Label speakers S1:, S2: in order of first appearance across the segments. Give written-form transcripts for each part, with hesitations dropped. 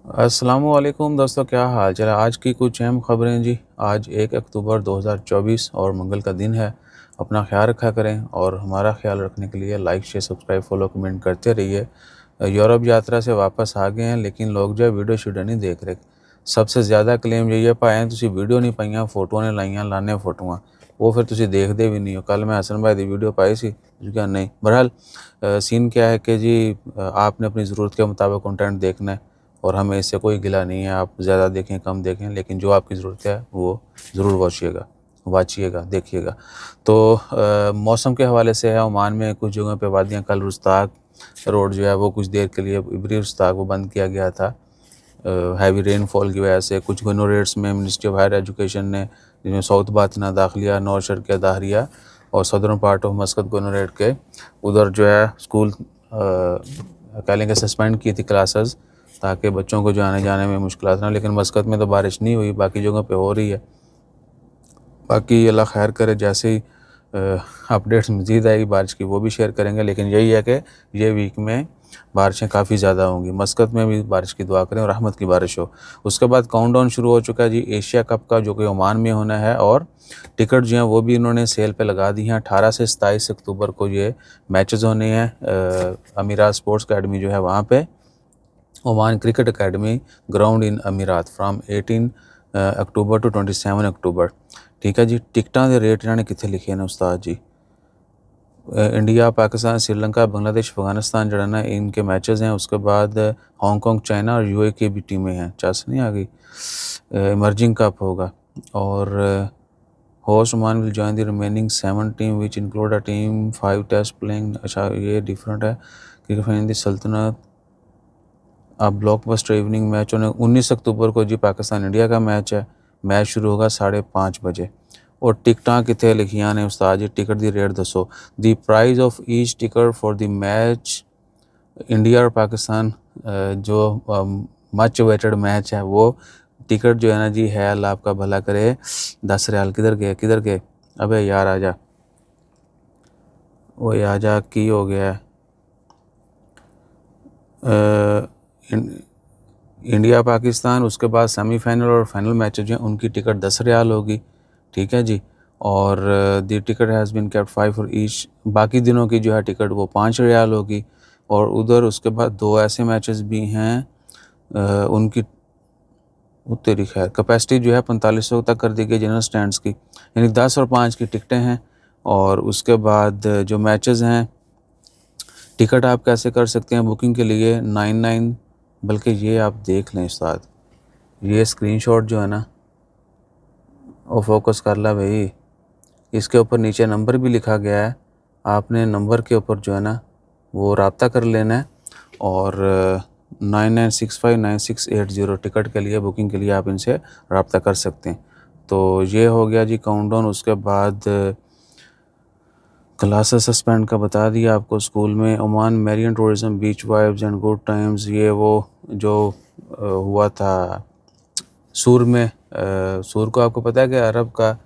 S1: अस्सलामुअलैकुम दोस्तों, क्या हाल चाल है। आज की कुछ अहम खबरें जी। आज 1 अक्टूबर 2024 और मंगल का दिन है। अपना ख्याल रखा करें और हमारा ख्याल रखने के लिए like share subscribe follow comment करते रहिए। यूरोप यात्रा से वापस आ गए हैं, लेकिन लोग जो है वीडियो शीडियो नहीं देख रहे। सबसे ज़्यादा क्लेम यही पाए हैं, तुसी वीडियो नहीं पाइयां, फोटो ने लाइयां, लाने फोटोआं वो फिर तुसी देखते भी नहीं हो। कल मैं हसन भाई की वीडियो पाई सी, क्या नहीं। बहरहाल सीन क्या है कि जी आपने अपनी ज़रूरत के मुताबिक कंटेंट देखना है और हमें इससे कोई गिला नहीं है। आप ज़्यादा देखें कम देखें, लेकिन जो आपकी ज़रूरत है वो ज़रूर वाचिएगा देखिएगा। तो मौसम के हवाले से है, ओमान में कुछ जगहों पे वादियाँ, कल रुस्ताक रोड जो है वो कुछ देर के लिए इबरी रुस्ताक वो बंद किया गया था हैवी रेनफॉल की वजह से। कुछ गवर्नरेट्स में मिनिस्ट्री ऑफ हायर एजुकेशन ने, जिसमें साउथ बातना, दाखिलिया, नॉर्थ शर्किया, दाहरिया और सदर्न पार्ट ऑफ मस्कत गवर्नरेट के उधर जो है स्कूल कह लेंगे सस्पेंड की थी क्लासेस, ताकि बच्चों को जो आने जाने में मुश्किल ना। लेकिन मस्कत में तो बारिश नहीं हुई, बाकी जगहों पे हो रही है। बाकी अल्लाह खैर करे, जैसे ही अपडेट्स मज़ीद आएगी बारिश की वो भी शेयर करेंगे। लेकिन यही है कि ये वीक में बारिशें काफ़ी ज़्यादा होंगी। मस्कत में भी बारिश की दुआ करें और रहमत की बारिश हो। उसके बाद काउंटडाउन शुरू हो चुका है जी एशिया कप का, जो कि ओमान में होना है। और टिकट जो हैं वो भी इन्होंने सेल पे लगा दी हैं। 18 से 27 अक्टूबर को ये मैचेस होने हैं। अमीरात स्पोर्ट्स अकेडमी जो है वहाँ पे, Oman cricket academy ground in अमीरात, फ्राम 18 अक्टूबर टू 27 अक्टूबर। ठीक है जी। टिकटां दे रेट इन्होंने कितने लिखे हैं उस्ताद जी। इंडिया, पाकिस्तान, श्रीलंका, बांग्लादेश, अफगानिस्तान जो है ना, इनके मैचेस हैं। उसके बाद हांगकांग, चाइना और यूए की भी टीमें हैं। चांस नहीं आ गई। इमर्जिंग कप होगा। और host Oman will join the remaining 7 team which include a team 5 test playing. अच्छा, ये डिफरेंट है। क्रिकेट द सल्तनत। अब ब्लॉकबस्टर इवनिंग मैच होने 19 अक्टूबर को जी पाकिस्तान इंडिया का मैच है। मैच शुरू होगा 5:30 बजे। और टिकटां कितने लिखियां ने उस्ताद जी, टिकट दी रेट दसो। दी price of each ticket for the match India और पाकिस्तान, जो मच वेटेड मैच है, वो टिकट जो है ना जी है, अल्लाह आपका भला करे, 10 रियाल। किधर गए अबे यार, आजा वो आजा, की हो गया है। इंडिया पाकिस्तान, उसके बाद सेमीफाइनल और फाइनल मैच जो हैं उनकी टिकट 10 रियाल होगी। ठीक है जी। और the ticket has been kept 5 for each. बाकी दिनों की जो है टिकट वो 5 रियाल होगी। और उधर उसके बाद 2 ऐसे मैचेस भी हैं, उनकी तेरी खैर कैपेसिटी जो है 4500 तक कर दी गई जनरल स्टैंड्स की, यानी 10 और 5 की टिकटें हैं। और उसके बाद जो मैचेस हैं, टिकट आप कैसे कर सकते हैं बुकिंग के लिए 99, बल्कि ये आप देख लें उस्ताद, ये स्क्रीनशॉट जो है ना वो फोकस कर ला भाई। इसके ऊपर नीचे नंबर भी लिखा गया है। आपने नंबर के ऊपर जो है ना वो रब्ता कर लेना है। और 99659680 टिकट के लिए बुकिंग के लिए आप इनसे रब्ता कर सकते हैं। तो ये हो गया जी काउंटडाउन। उसके बाद क्लासेस सस्पेंड का बता दिया आपको। स्कूल में Oman marine tourism beach vibes and good times, ये वो जो हुआ था सूर में। सूर को आपको पता है कि अरब का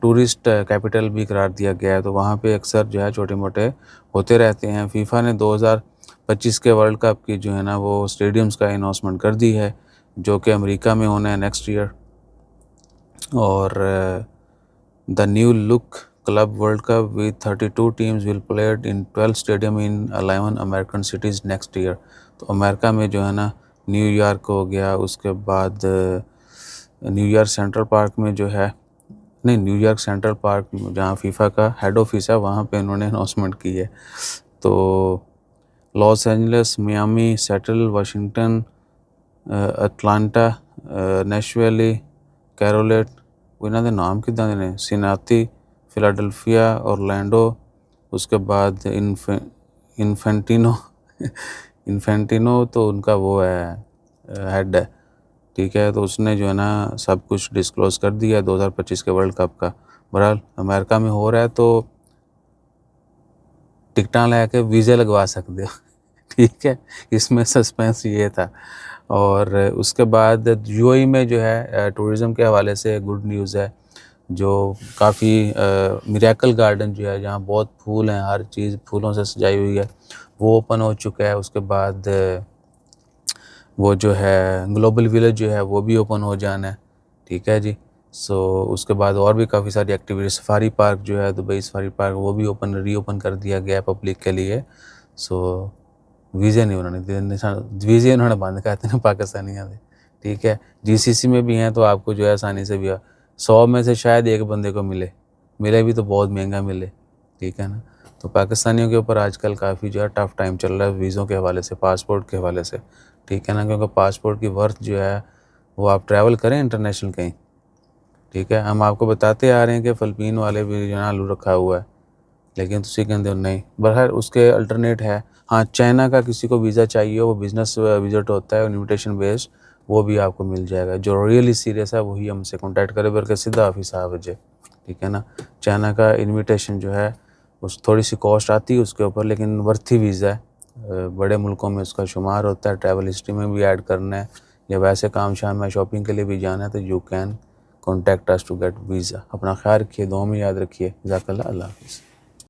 S1: टूरिस्ट कैपिटल भी करार दिया गया है। तो वहाँ पे अक्सर जो है छोटे मोटे होते रहते हैं। फीफा ने 2025 के वर्ल्ड कप की जो है ना वो स्टेडियम्स का अनाउंसमेंट कर दी है, जो कि अमेरिका में होना है नेक्स्ट ईयर। और the new look club world cup with 32 teams will played in 12 stadium in 11 American cities next year. तो अमेरिका में जो है ना न्यूयॉर्क हो गया, उसके बाद न्यूयॉर्क सेंट्रल पार्क में जो है, नहीं, न्यूयॉर्क सेंट्रल पार्क जहाँ फीफा का हेड ऑफिस है वहाँ पे इन्होंने अनाउंसमेंट की है। तो Los Angeles, Miami, Seattle, Washington, Atlanta, Nashville, कैरोलेट, इन्हों के नाम किदा दे ने, सिनाती, फिलाडेल्फिया, ऑरलैंडो, उसके बाद इन्फेंटिनो इन्फेंटिनो तो उनका वो है हेड है। ठीक है। तो उसने जो है ना सब कुछ डिस्क्लोज़ कर दिया 2025 के वर्ल्ड कप का। बहरहाल अमेरिका में हो रहा है तो टिकटां लैके वीज़े लगवा सकते हो। ठीक है, इसमें सस्पेंस ये था। और उसके बाद यूएई में जो है टूरिज़म के हवाले से गुड न्यूज़ है, जो काफ़ी मिरेकल गार्डन जो है जहाँ बहुत फूल हैं, हर चीज़ फूलों से सजाई हुई है, वो ओपन हो चुका है। उसके बाद वो जो है ग्लोबल विलेज जो है वो भी ओपन हो जाना है, ठीक है जी। सो उसके बाद और भी काफ़ी सारी एक्टिविटी, सफारी पार्क जो है दुबई सफारी पार्क वो भी रीओपन कर दिया गया है पब्लिक के लिए। सो वीज़े नहीं उन्होंने वीज़े उन्होंने बंद कर दिए पाकिस्तानियों के, ठीक है। जीसीसी में भी हैं तो आपको जो है आसानी से भी 100 में से शायद एक बंदे को मिले भी तो बहुत महंगा मिले, ठीक है ना। तो पाकिस्तानियों के ऊपर आजकल काफ़ी जो है टफ़ टाइम चल रहा है वीज़ों के हवाले से, पासपोर्ट के हवाले से, ठीक है ना। क्योंकि पासपोर्ट की वर्थ जो है वो आप ट्रैवल करें इंटरनेशनल कहीं, ठीक है। हम आपको बताते आ रहे हैं कि फ़िलिपीन वाले भी जो है आलू रखा हुआ है, लेकिन तुसी कहते हो नहीं। बहर उसके अल्टरनेट है। हाँ, चाइना का किसी को वीज़ा चाहिए, वो बिज़नेस विज़िट होता है इन्विटेशन बेस्ड, वो भी आपको मिल जाएगा। जो रियली सीरियस है वही हमसे कॉन्टैक्ट करे, बल्कि सीधा ऑफिस आ वजह, ठीक है ना। चाइना का इन्विटेशन जो है उस थोड़ी सी कॉस्ट आती है उसके ऊपर, लेकिन वर्थी वीज़ा है। बड़े मुल्कों में उसका शुमार होता है, ट्रैवल हिस्ट्री में भी ऐड करना है या वैसे काम शाम में शॉपिंग के लिए भी जाना है तो you can contact us to get visa. अपना ख्याल रखिए, दुआ में याद रखिए। जज़ाकल्लाह, अल्लाह हाफ़िज़।